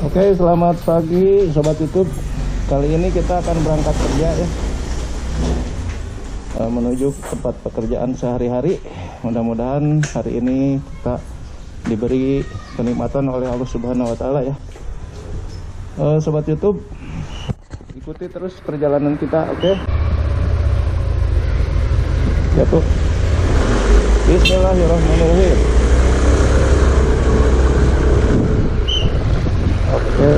Oke, selamat pagi Sobat YouTube. Kali ini kita akan berangkat kerja ya, menuju tempat pekerjaan sehari-hari. Mudah-mudahan hari ini kita diberi kenikmatan oleh Allah Subhanahu wa Ta'ala ya. Sobat YouTube, ikuti terus perjalanan kita, oke? Ya tuh. Bismillahirrahmanirrahim. Oke.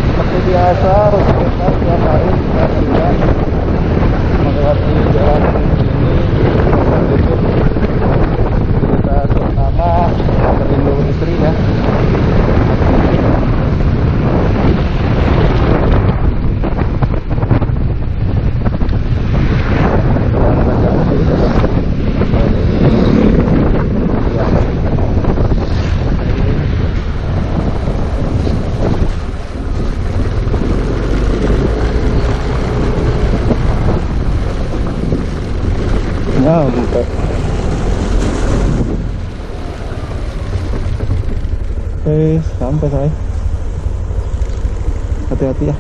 Seperti biasa, rutinitas tiap hari kita kerja melewati jalan ini untuk kita terutama merindu istri ya. Nyampe. Oke, sampai saya. Hati-hati ya.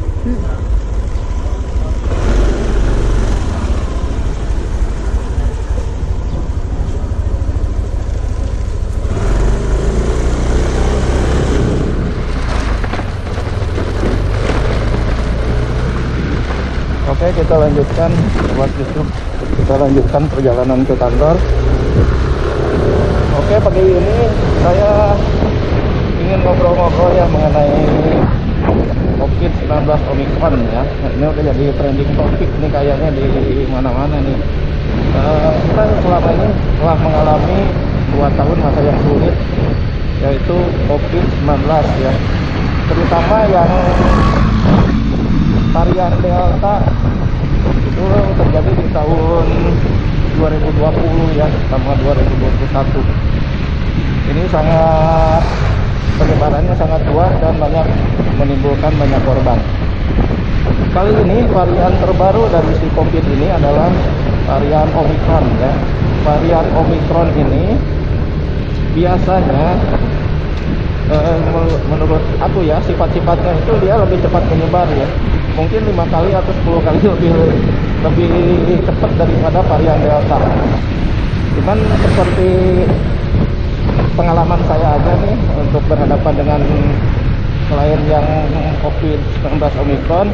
Oke, kita lanjutkan buat YouTube. Kita lanjutkan perjalanan ke kantor. Oke, pagi ini saya ingin ngobrol-ngobrol ya mengenai COVID-19 Omicron ya. Ini udah jadi trending topik nih kayaknya di mana-mana nih. Kita selama ini telah mengalami 2 tahun masa yang sulit, yaitu COVID-19 ya. Terutama yang varian Delta itu terjadi di tahun 2020 ya, sama 2021. Ini sangat, penyebarannya sangat luas dan menimbulkan banyak korban. Kali ini varian terbaru dari si COVID ini adalah varian Omicron ya. Varian Omicron ini biasanya menurut aku ya, sifat-sifatnya itu dia lebih cepat menyebar ya. Mungkin 5 kali atau 10 kali lebih cepat daripada varian Delta. Cuman seperti pengalaman saya aja nih untuk berhadapan dengan klien yang COVID-19 Omicron,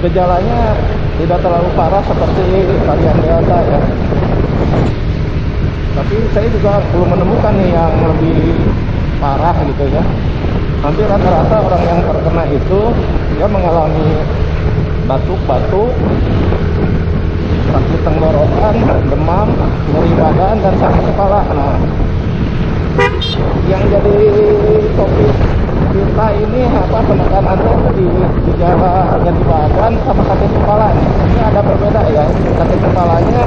gejalanya tidak terlalu parah seperti varian Delta ya. Tapi saya juga belum menemukan nih yang lebih parah gitu ya. Hampir rata-rata orang yang terkena itu dia mengalami batuk-batuk, sakit tenggorokan, demam, nyeri badan, dan sakit kepala. Nah, yang jadi topik kita ini penekanannya di gejala nyeri badan sama sakit kepala. Ini ada berbeda ya. Sakit kepalanya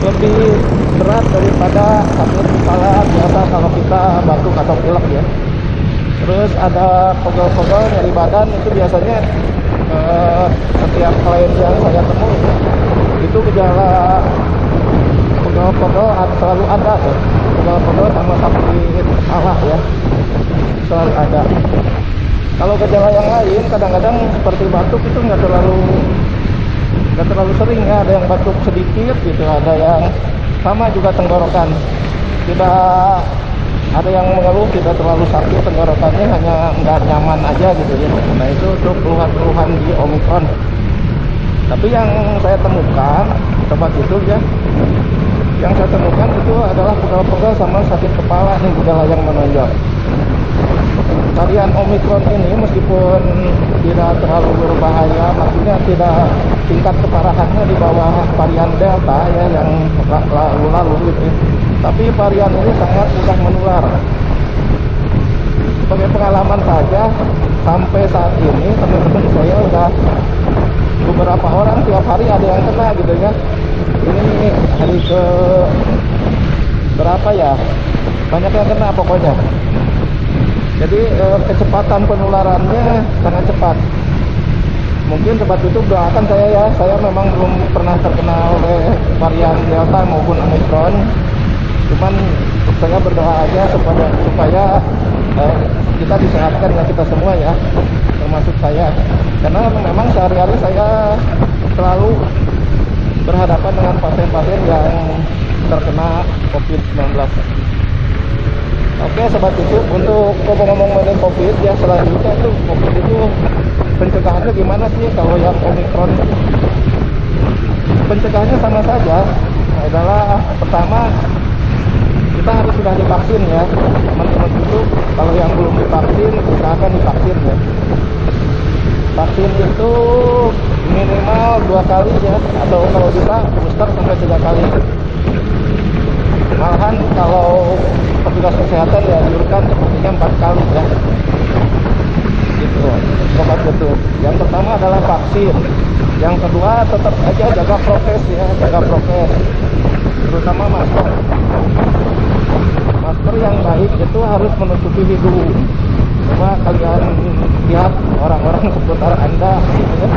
lebih berat daripada sakit kepala biasa kalau kita batuk atau pilek ya. Terus ada pegel-pegel nyeri badan, itu biasanya setiap klien yang saya temui itu gejala pegel-pegel selalu ada tuh. Pegel-pegel sama sakit kepala ya, selalu ada. Kalau gejala yang lain kadang-kadang seperti batuk itu nggak terlalu sering ya. Ada yang batuk sedikit gitu, ada yang sama juga tenggorokan. Tidak ada yang mengeluh tidak terlalu sakit tenggorokannya, hanya nggak nyaman aja gitu ya. Nah, itu untuk keluhan-keluhan di Omicron. Tapi yang saya temukan tempat itu ya, yang saya temukan itu adalah pegel-pegel sama sakit kepala nih gejala yang menonjol. Varian Omicron ini meskipun tidak terlalu berbahaya, maksudnya tidak tingkat keparahannya di bawah varian Delta ya yang lalu gitu ya. Tapi varian ini sangat mudah menular. Sebagai pengalaman saja, sampai saat ini teman-teman saya udah beberapa orang tiap hari ada yang kena gitu ya. Ini hari ke berapa ya? Banyak yang kena pokoknya. Jadi kecepatan penularannya sangat cepat. Mungkin Sobat YouTube doakan saya ya. Saya memang belum pernah terkena oleh varian Delta maupun Omicron. Cuman saya berdoa aja supaya kita disehatkan ya, kita semua ya, termasuk saya, karena memang sehari-hari saya selalu berhadapan dengan pasien-pasien yang terkena COVID-19. Oke sobat YouTube, untuk ngomong-ngomong mengenai COVID ya, selanjutnya itu COVID itu pencegahannya gimana sih kalau yang Omicron? Pencegahannya sama saja, adalah pertama kita harus sudah divaksin ya teman-teman itu. Kalau yang belum divaksin, usahakan divaksin ya. Vaksin itu minimal 2 kali ya, atau kalau bisa booster sampai 3 kali. Malahan kalau petugas kesehatan ya diurutkan sepertinya 4 kali ya. Gitu, sobat YouTube. Yang pertama adalah vaksin. Yang kedua tetap aja jaga prokes ya, jaga prokes. Terutama masker. Masker yang baik itu harus menutupi hidung. Coba kalian lihat orang-orang seputar Anda gitu ya.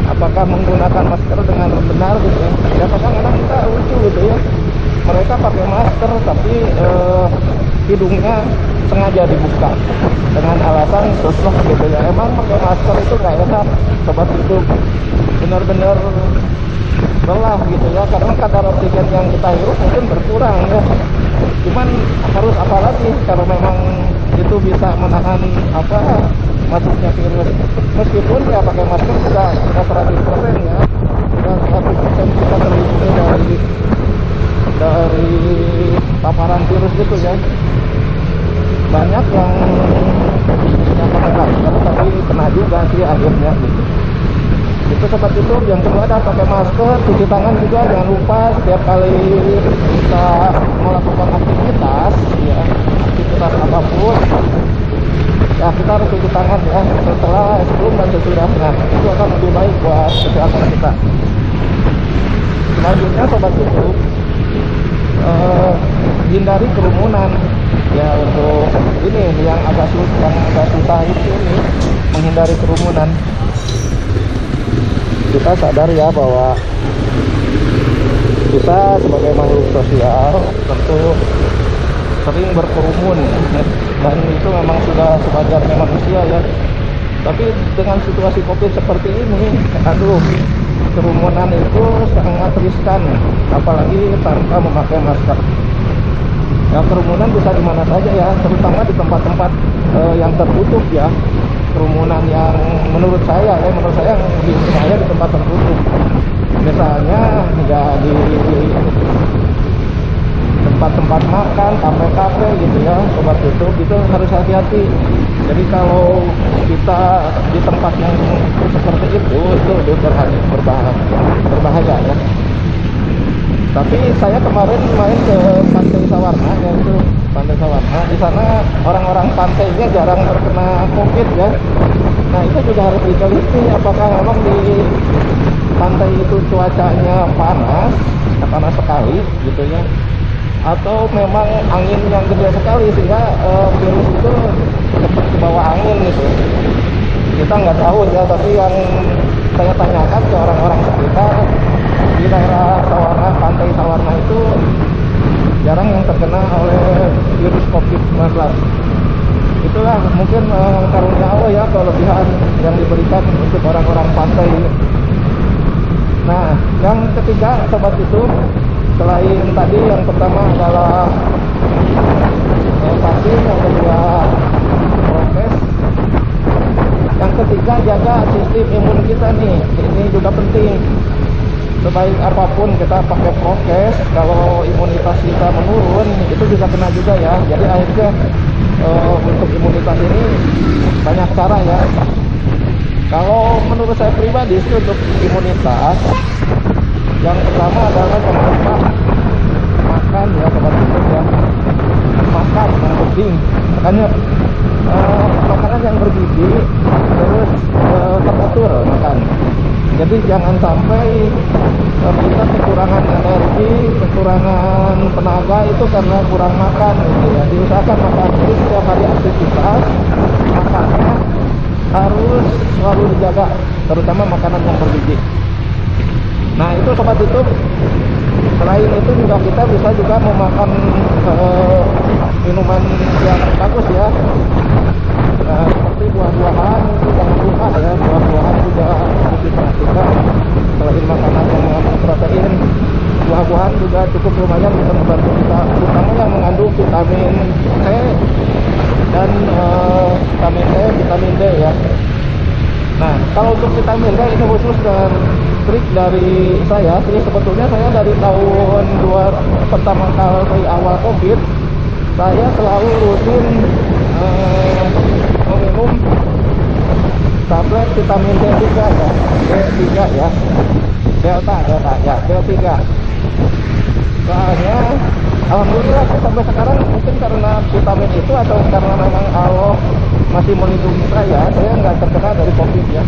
Apakah menggunakan masker dengan benar gitu ya. Ya kadang-kadang kita lucu gitu ya. Mereka pakai masker tapi hidungnya sengaja dibuka dengan alasan sosok gitu ya. Emang pakai masker itu nggak enak sobat hidup, benar-benar lelah gitu ya, karena kadar oksigen yang kita hirup mungkin berkurang ya. Cuman harus apa lagi kalau memang itu bisa menahan masuknya virus. Meskipun ya pakai masker sudah 100% ya, sudah 100% kita terlindungi dari paparan virus itu ya. Banyak yang pakai masker tapi kena juga sih akhirnya gitu. Itu seperti itu. Yang kedua ada pakai masker, cuci tangan juga jangan lupa setiap kali kita melakukan aktivitas ya, aktivitas apapun ya kita harus cuci tangan ya, sebelum dan sesudah. Nah itu akan lebih baik buat kesehatan kita. Selanjutnya sobat YouTube, hindari kerumunan ya. Untuk ini yang agak susah itu nih, menghindari kerumunan. Kita sadar ya bahwa kita sebagai makhluk sosial tentu sering berkerumun dan itu memang sudah sewajarnya manusia ya. Tapi dengan situasi COVID seperti ini, kerumunan itu sangat riskan, apalagi tanpa memakai masker. Ya kerumunan bisa di mana saja ya, terutama di tempat-tempat yang tertutup ya. Kerumunan yang menurut saya di tempat tertutup. Misalnya ya di tempat-tempat makan, kafe-kafe gitu ya, sobat YouTube, itu harus hati-hati. Jadi kalau kita di tempat yang seperti itu berbahaya ya. Tapi saya kemarin main ke Pantai Sawarna, yaitu Pantai Sawarna. Di sana orang-orang pantainya jarang terkena COVID ya. Nah itu juga harus diteliti, apakah memang di pantai itu cuacanya panas sekali gitu ya, atau memang angin yang gede sekali sehingga virus itu cepat dibawa angin gitu. Kita nggak tahu ya, tapi yang saya tanyakan ke orang-orang sekitar di daerah Sawarna, Pantai Sawarna itu jarang yang terkena oleh virus COVID-19. Itulah mungkin karunia Allah ya, kelebihan yang diberikan untuk orang-orang pantai. Nah, yang ketiga sobat itu, selain tadi yang pertama adalah vaksin, yang kedua prokes, yang ketiga jaga sistem imun kita nih. Ini juga penting. Sebaik apapun kita pakai prokes, kalau imunitas kita menurun itu bisa kena juga ya. Jadi akhirnya untuk imunitas ini banyak cara ya. Kalau menurut saya pribadi sih untuk imunitas, yang pertama adalah jangan lupa makan ya sobat YouTube ya. Makan yang penting, makanya makanan yang bergizi, terus teratur makan. Jadi jangan sampai kita kekurangan energi, kekurangan tenaga itu karena kurang makan gitu ya. Diusahakan makan. Jadi setiap hari aktivitas makannya harus selalu dijaga, terutama makanan yang bergizi. Nah itu sobat YouTube, Selain itu juga kita bisa juga memakan minuman yang bagus ya. Seperti buah-buahan itu jangan lupa ya, buah-buahan juga harus diperhatikan. Selain makanan yang mengandung protein, buah-buahan juga cukup lumayan bisa membantu kita, terutama yang mengandung vitamin C dan vitamin E, vitamin D ya. Nah, kalau untuk vitamin D ini khusus dan trik dari saya. Jadi sebetulnya saya dari tahun pertama kali awal COVID, saya selalu rutin meminum tablet vitamin D3 ya, D3 ya, Delta ya, D3. Soalnya alhamdulillah sampai sekarang mungkin karena vitamin itu atau karena memang Allah masih melindungi saya nggak terkena dari COVID ya.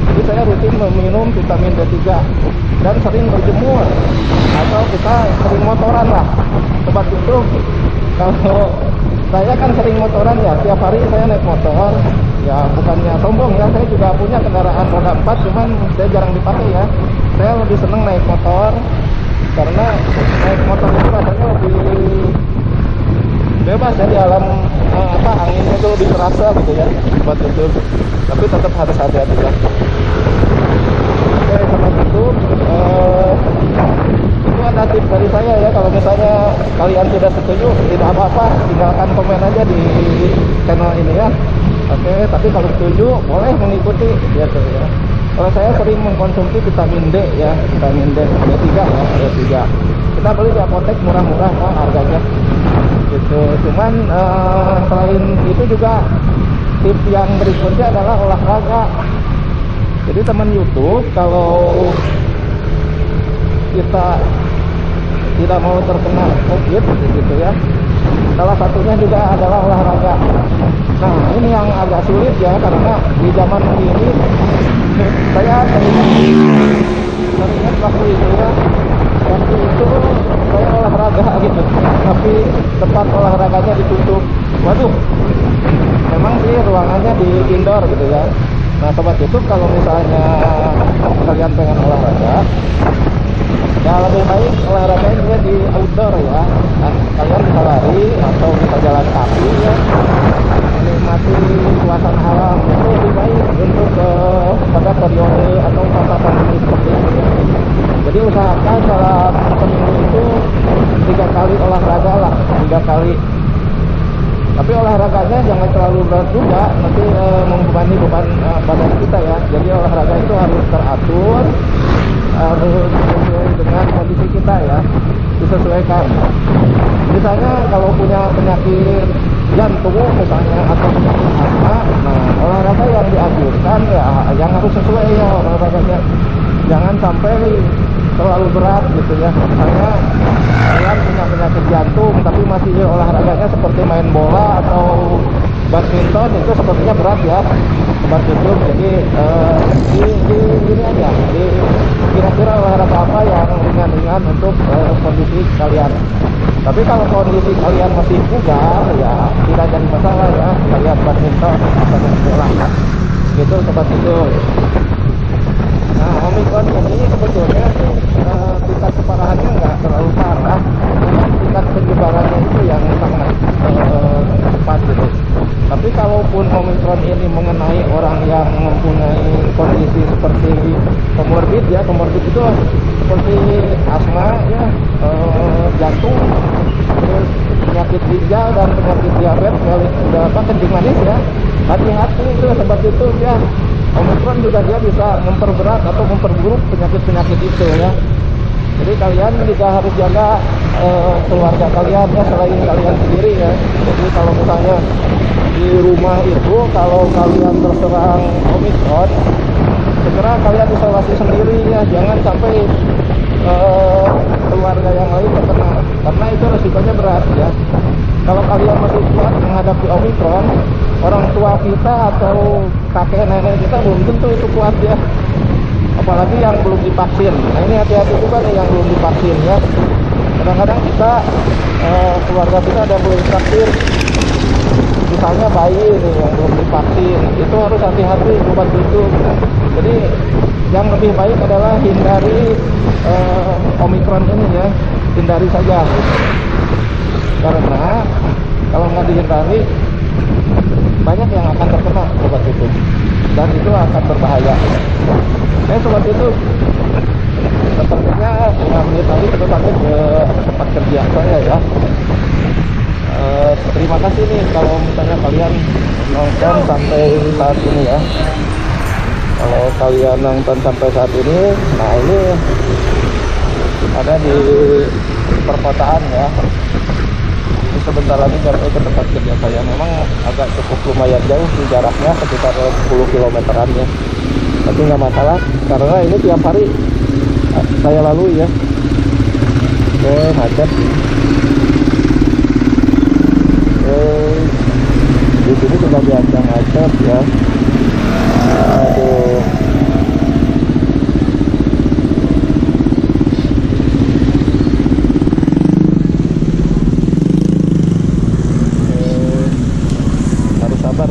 Jadi saya rutin meminum vitamin D3 dan sering berjemur atau kita sering motoran lah. Sobat YouTube, kalau saya kan sering motoran ya, tiap hari saya naik motor. Ya bukannya sombong ya, saya juga punya kendaraan roda 4, cuman saya jarang dipakai ya. Saya lebih seneng naik motor karena naik motor itu rasanya lebih bebas ya di alam anginnya itu lebih terasa gitu ya buat itu. Tapi tetap harus hati-hati ya. Oke, sama itu ada tips dari saya ya. Kalau misalnya kalian tidak setuju, tidak apa-apa, tinggalkan komen aja di channel ini ya. Oke, tapi kalau setuju boleh mengikuti gitu ya. Kalau saya sering mengkonsumsi vitamin D ya, vitamin D3 ya, D3. Kita beli di apotek murah-murah kok harganya. Gitu. Cuman selain itu juga tips yang berikutnya adalah olahraga. Jadi teman YouTube, kalau kita tidak mau terkena COVID gitu ya, salah satunya juga adalah olahraga. Nah ini yang agak sulit ya, karena di zaman ini saya teringat waktu itu ya, waktu itu saya olahraga gitu, tapi tempat olahraganya ditutup. Waduh, memang sih ruangannya di indoor gitu ya. Nah sobat YouTube, kalau misalnya kalian pengen olahraga, ya lebih baik olahraganya di outdoor ya. Nah, kalian bisa lari atau bisa jalan kaki ya, menikmati suasana alam. Itu lebih baik untuk pada periode atau masa pandemi seperti ini ya. Jadi usahakan dalam seminggu itu 3 kali olahraga lah, 3 kali. Tapi olahraganya jangan terlalu berat juga, nanti membebani beban badan kita ya. Jadi olahraga itu harus teratur, harus sesuai dengan kondisi kita ya, disesuaikan. Misalnya kalau punya penyakit jantung misalnya atau penyakit asma, nah olahraga yang dianjurkan ya yang harus sesuai ya olahraganya. Jangan sampai terlalu berat gitu ya. Misalnya kalian punya penyakit jantung tapi masih olahraganya seperti main bola atau badminton, itu sepertinya berat ya sobat YouTube. Jadi gini aja, kira-kira olahraga apa yang ringan-ringan untuk kondisi kalian. Tapi kalau kondisi kalian masih bugar ya tidak jadi masalah ya, kalian badminton atau main bola gitu sobat YouTube. Nah, Omicron ini sebetulnya tingkat keparahannya nggak terlalu parah, tingkat penyebarannya itu yang sangat cepat gitu. Tapi kalaupun Omicron ini mengenai orang yang mempunyai kondisi seperti komorbid ya, komorbid itu seperti asma ya, jantung, terus penyakit ginjal dan penyakit diabetes, kencing manis ya, hati-hati itu sobat itu ya. Omicron juga dia bisa memperberat atau memperburuk penyakit-penyakit itu ya. Jadi kalian juga harus jaga keluarga kalian ya, selain kalian sendiri ya. Jadi kalau misalnya di rumah itu kalau kalian terserang Omicron, segera kalian isolasi sendiri ya, jangan sampai keluarga yang lain terkena, karena itu resikonya berat ya. Kalau kalian masih kuat menghadapi Omicron, orang tua kita atau kakek nenek kita belum tentu itu kuat ya, apalagi yang belum divaksin. Nah ini hati-hati juga nih yang belum divaksin ya. Kadang-kadang kita keluarga kita ada yang belum divaksin, misalnya bayi nih yang belum divaksin, itu harus hati-hati buat itu. Jadi yang lebih baik adalah hindari Omicron ini ya. hindari saja, karena kalau nggak dihindari banyak yang akan terkena sobat YouTube, dan itu akan berbahaya. Sobat YouTube, sepertinya 5 menit lagi kita sampai ke tempat kerja saya ya. Terima kasih nih kalau misalnya kalian nonton sampai saat ini ya. Kalau kalian nonton sampai saat ini, nah ini ada di perkotaan ya. Ini sebentar lagi sampai ke tempat kerja saya. Memang agak cukup lumayan jauh sih jaraknya, sekitar 10 kilometeran ya. Tapi nggak masalah, karena ini tiap hari saya lalui ya. Oke, macet. Di sini juga biasa macet ya. Aduh. Harus sabar.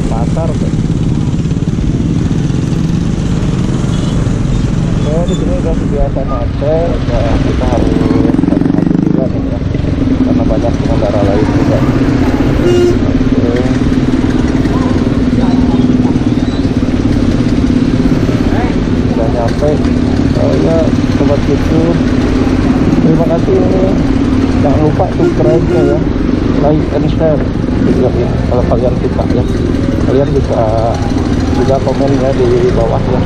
Pasar tuh. Di sini udah biasa macet, ya kita harus hati-hati juga nih ya, karena banyak pengendara lain juga. Udah nyampe. Ya sobat YouTube, terima kasih ini. Jangan lupa subscribe ya, like and share video ini kalau kalian suka ya. Kalian bisa juga komen ya di bawah ya.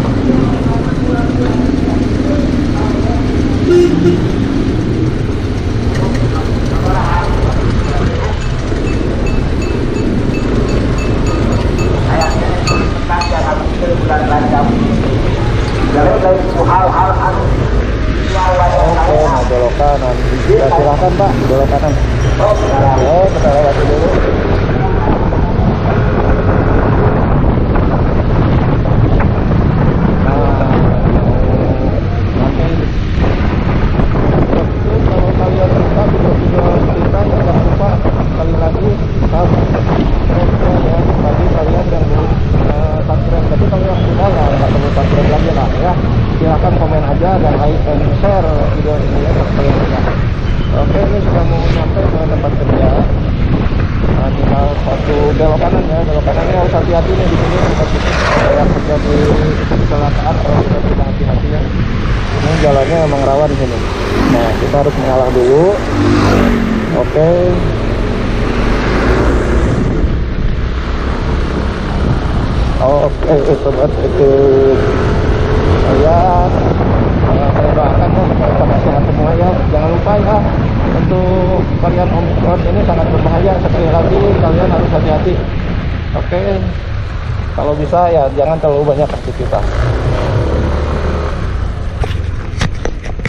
Oke, mau belok kanan. Ya, silakan Pak, belok kanan. Kita lewati dulu. Silahkan komen aja dan like and share video ini ya, supaya banyak. Oke, ini sudah mau sampai ke tempat kerja. Nah, tinggal satu belok kanan ya, belok kanannya harus hati-hati nih di sini tempat yang terjadi kecelakaan kalau kita tidak hati-hati ya. Ini jalannya emang rawan di sini. Nah, kita harus mengalah dulu. Oke. Oke, sobat itu. Saya doakan ya supaya pada sehat semua ya. Jangan lupa ya, untuk varian Omicron ini sangat berbahaya. Sekali lagi kalian harus hati-hati. Oke, kalau bisa ya jangan terlalu banyak aktivitas.